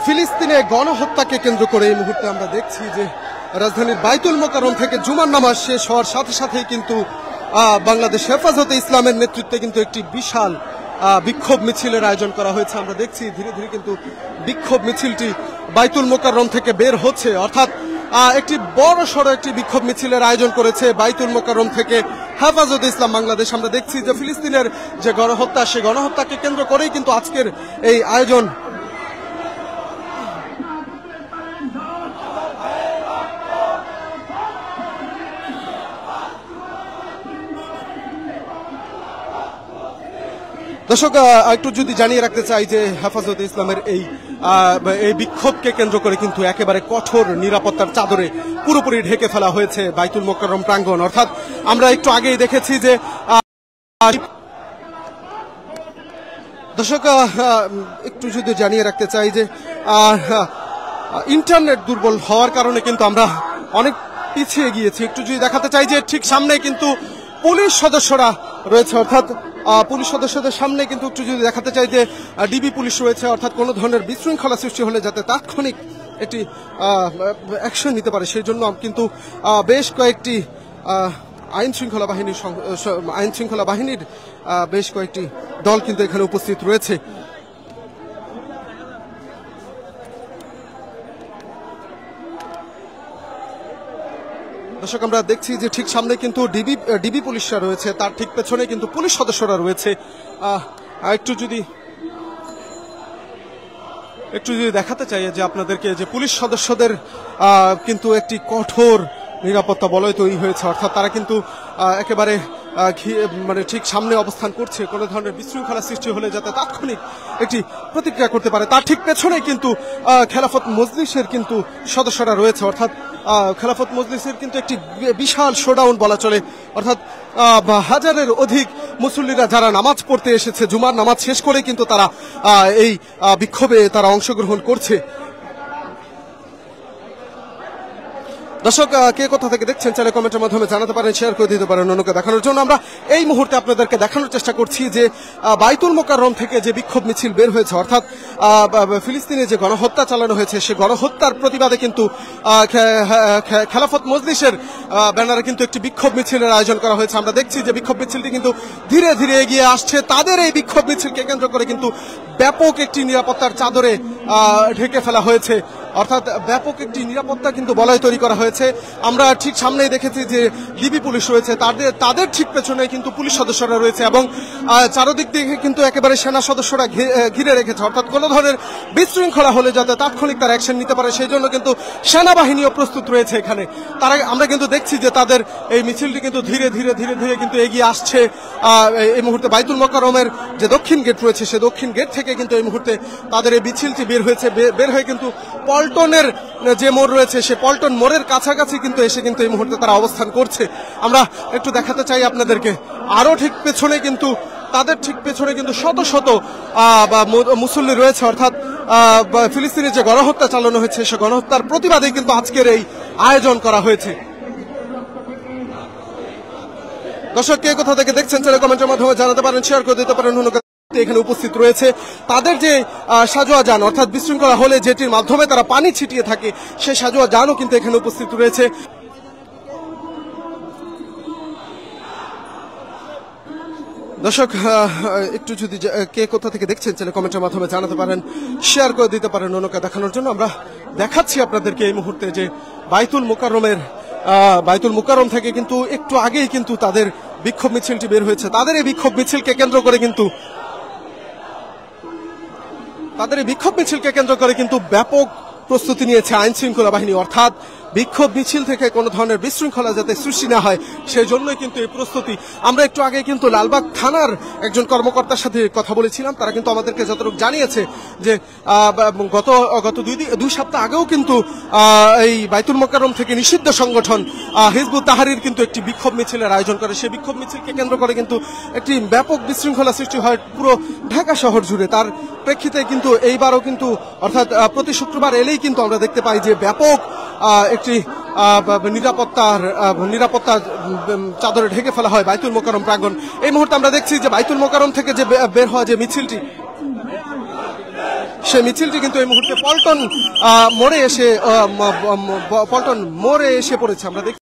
ফিলিস্তিনে গণহত্যাকে কেন্দ্র করে এই মুহূর্তে আমরা দেখছি যে রাজধানীর বাইতুল মোকাররম থেকে জুমার নামাজ শেষ হওয়ার সাথে সাথেই কিন্তু বাংলাদেশ হেফাজতে ইসলামের নেতৃত্বে কিন্তু একটি বিশাল বিক্ষোভ মিছিলের আয়োজন করা হয়েছে। আমরা দেখছি ধীরে ধীরে কিন্তু বিক্ষোভ মিছিলটি বাইতুল মোকাররম থেকে বের হচ্ছে, অর্থাৎ একটি বড় সড়ো একটি বিক্ষোভ মিছিলের আয়োজন করেছে বাইতুল মোকাররম থেকে হেফাজতে ইসলাম বাংলাদেশ। আমরা দেখছি যে ফিলিস্তিনের যে গণহত্যা, সেই গণহত্যাকে কেন্দ্র করেই কিন্তু আজকের এই আয়োজন। দর্শক, একটু যদি জানিয়ে রাখতে চাই যে হেফাজতে ইসলামের এই বিক্ষোভকে কেন্দ্র করে কিন্তু একেবারে কঠোর নিরাপত্তার চাদরে পুরোপুরি ঢেকে ফেলা হয়েছে বাইতুল মোকাররম প্রাঙ্গণ। অর্থাৎ আমরা একটু আগেই দেখেছি যে দর্শক, একটু যদি জানিয়ে রাখতে চাই যে ইন্টারনেট দুর্বল হওয়ার কারণে কিন্তু আমরা অনেক পিছিয়ে গিয়েছি। একটু যদি দেখাতে চাই যে ঠিক সামনে কিন্তু পুলিশ সদস্যরা রয়েছে, অর্থাৎ পুলিশ সদস্যদের সামনে কিন্তু একটু যদি দেখাতে চাই যে ডিবি পুলিশ রয়েছে, অর্থাৎ কোনো ধরনের বিশৃঙ্খলা সৃষ্টি হলে যাতে তাৎক্ষণিক একটি অ্যাকশন নিতে পারে সেই জন্য কিন্তু বেশ কয়েকটি আইন শৃঙ্খলা বাহিনীর বেশ কয়েকটি দল কিন্তু এখানে উপস্থিত রয়েছে। দর্শক, আমরা দেখছি যে ঠিক সামনে কিন্তু ডিবি পুলিশরা রয়েছে, তার ঠিক পেছনে কিন্তু পুলিশ সদস্যরা রয়েছে। একটু যদি দেখাতে চাই যে আপনাদেরকে যে পুলিশ সদস্যদের কিন্তু একটি কঠোর নিরাপত্তা বলয় তৈরি হয়েছে, অর্থাৎ তারা কিন্তু একেবারে মানে ঠিক সামনে অবস্থান করছে, কোনো ধরনের বিশৃঙ্খলা সৃষ্টি হলে যাতে তাৎক্ষণিক একটি প্রতিক্রিয়া করতে পারে। তার ঠিক পেছনে কিন্তু খেলাফত মজলিসের কিন্তু সদস্যরা রয়েছে, অর্থাৎ খেলাফত মজলিসের কিন্তু একটি বিশাল শোডাউন বলা চলে, অর্থাৎ হাজারের অধিক মুসল্লিরা যারা নামাজ পড়তে এসেছে, জুমার নামাজ শেষ করে কিন্তু তারা এই বিক্ষোভে তারা অংশগ্রহণ করছে। দর্শক, কে কোথা থেকে দেখছেন চাইলে কমেন্টের মাধ্যমে জানাতে পারেন, শেয়ার করে দিতে পারেন অন্যকে দেখানোর জন্য। আমরা এই মুহূর্তে আপনাদেরকে দেখানোর চেষ্টা করছি যে বাইতুল মোকাররম থেকে যে বিক্ষোভ মিছিল বের হয়েছে, অর্থাৎ ফিলিস্তিনে যে গণহত্যা চালানো হয়েছে সেই গণহত্যার প্রতিবাদে কিন্তু খেলাফত মজলিসের ব্যানারে কিন্তু একটি বিক্ষোভ মিছিলের আয়োজন করা হয়েছে। আমরা দেখছি যে বিক্ষোভ মিছিলটি কিন্তু ধীরে ধীরে এগিয়ে আসছে। তাদের এই বিক্ষোভ মিছিলকে কেন্দ্র করে কিন্তু ব্যাপক একটি নিরাপত্তার চাদরে ঢেকে ফেলা হয়েছে, অর্থাৎ ব্যাপক একটি নিরাপত্তা কিন্তু বলয় তৈরি করা হয়েছে। আমরা ঠিক সামনেই দেখেছি যে ডিবি পুলিশ রয়েছে, তাদের ঠিক পেছনে কিন্তু পুলিশ সদস্যরা রয়েছে এবং চারদিক থেকে কিন্তু একেবারে সেনা সদস্যরা ঘিরে রেখেছে, অর্থাৎ কোনো ধরনের বিশৃঙ্খলা হলে যাতে তাৎক্ষণিক তারা অ্যাকশন নিতে পারে সেই জন্য কিন্তু সেনাবাহিনীও প্রস্তুত রয়েছে এখানে। আমরা কিন্তু দেখছি যে তাদের এই মিছিলটি কিন্তু ধীরে ধীরে কিন্তু এগিয়ে আসছে। এই মুহূর্তে বাইতুল মোকাররমের যে দক্ষিণ গেট রয়েছে সেই দক্ষিণ গেট থেকে কিন্তু এই মুহূর্তে তাদের এই মিছিলটি বের হয়ে কিন্তু পল্টনের যে মোড় রয়েছে সে পল্টন মোড়ের কাছাকাছি কিন্তু এসে কিন্তু এই মুহূর্তে তারা অবস্থান করছে। আমরা একটু দেখাতে চাই আপনাদেরকে, আরো ঠিক পেছনে কিন্তু তাদের ঠিক পেছনে কিন্তু শত শত মুসল্লি রয়েছে, অর্থাৎ ফিলিস্তিনের যে গণহত্যা চালানো হয়েছে সে গণহত্যার প্রতিবাদে কিন্তু আজকের এই আয়োজন করা হয়েছে। দর্শক, কে কোথা থেকে দেখছেন সেটা কমেন্টের মাধ্যমে জানাতে পারেন, শেয়ার করে দিতে পারেন অন্যকে। এখানে উপস্থিত রয়েছে তাদের যে সাজোয়া যান, অর্থাৎ বিশৃঙ্খলা হলে যেটির মাধ্যমে তারা পানি ছিটিয়ে থাকে সেই সাজোয়া যানও কিন্তু এখানে উপস্থিত রয়েছে। দর্শক, একটু যদি কে কোথা থেকে দেখছেন সেটা কমেন্টের মাধ্যমে জানাতে পারেন, শেয়ার করে দিতে পারেন অন্যকে দেখানোর জন্য। আমরা দেখাচ্ছি আপনাদেরকে এই মুহূর্তে যে বাইতুল মোকাররম থেকে কিন্তু একটু আগেই কিন্তু তাদের বিক্ষোভ মিছিলটি বের হয়েছে। তাদের এই বিক্ষোভ মিছিলকে কেন্দ্র করে কিন্তু ব্যাপক প্রস্তুতি নিয়েছে আইন শৃঙ্খলা বাহিনী, অর্থাৎ বিক্ষোভ মিছিল থেকে কোনো ধরনের বিশৃঙ্খলা যাতে সৃষ্টি না হয় সেই জন্যই কিন্তু এই প্রস্তুতি। আমরা একটু আগে কিন্তু লালবাগ থানার একজন কর্মকর্তার সাথে কথা বলেছিলাম, তারা কিন্তু আমাদেরকে যতটুকু জানিয়েছে যে গত দুই সপ্তাহ আগেও কিন্তু এই বাইতুল মোকাররম থেকে নিষিদ্ধ সংগঠন হিজবুত তাহরির কিন্তু একটি বিক্ষোভ মিছিলের আয়োজন করে। সেই বিক্ষোভ মিছিলকে কেন্দ্র করে কিন্তু একটি ব্যাপক বিশৃঙ্খলা সৃষ্টি হয় পুরো ঢাকা শহর জুড়ে। তার প্রেক্ষিতে কিন্তু এইবারও কিন্তু অর্থাৎ প্রতি শুক্রবার এলেই কিন্তু আমরা দেখতে পাই যে ব্যাপক একটি নিরাপত্তা চাদরে ঢেকে ফেলা হয় বাইতুল মোকাররম প্রাঙ্গণ। এই মুহূর্তে আমরা দেখছি যে বাইতুল মোকাররম থেকে যে বের হওয়া যে মিছিলটি সেই মিছিলটি কিন্তু এই মুহূর্তে পল্টন মোড়ে এসে পড়েছে। আমরা দেখছি